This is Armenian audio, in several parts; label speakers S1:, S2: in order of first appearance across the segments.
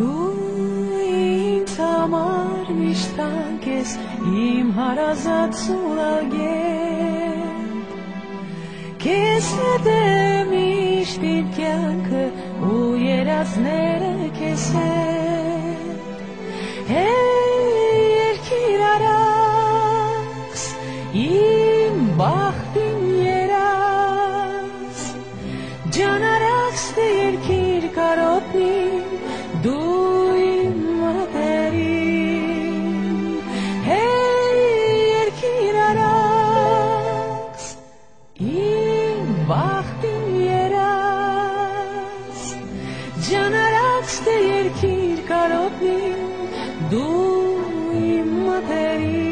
S1: Դու ինձ համար միշտ տանկ ես, իմ հարազատ սուլագետ, քեզ հետ է միշտ իմ կյանքը ու երազները քեզ հետ, երկիր արաքս, իմ բախտին երազ, ջան արաքս թե երկիր կարոտնին, դու իմ մատերին, երկիր արաքս, իմ բախտին երազ, ջան արաքս թե երկիր կարոտնին, դու իմ մատերին.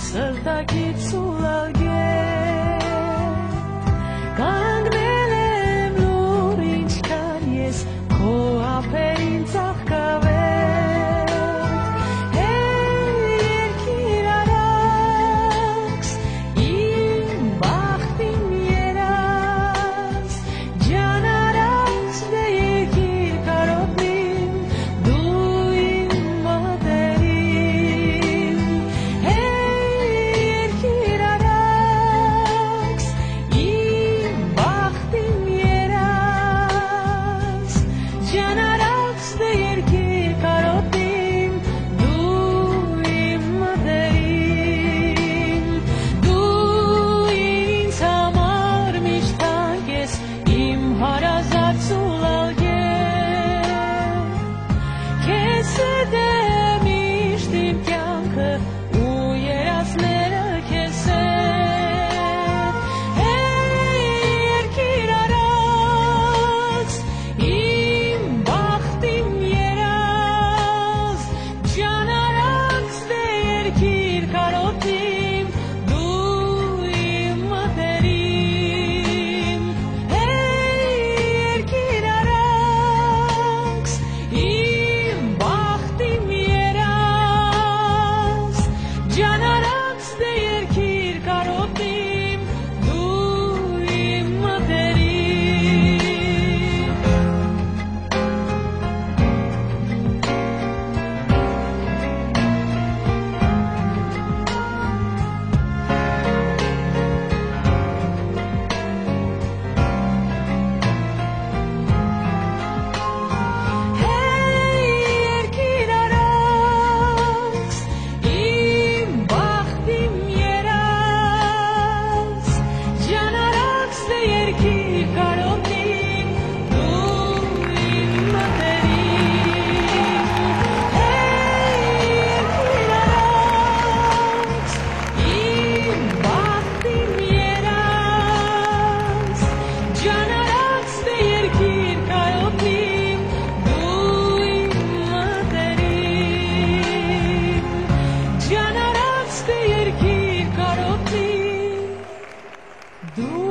S1: Սրտակից սուլագետ, կանգնել եմ լուր ինչքան ես քո ափերին ծաղկավեր, երկիր արաքս, իմ բախտին երազ, ջան արաքս դե երկիր կարոտնին, դու իմ մատերին, դու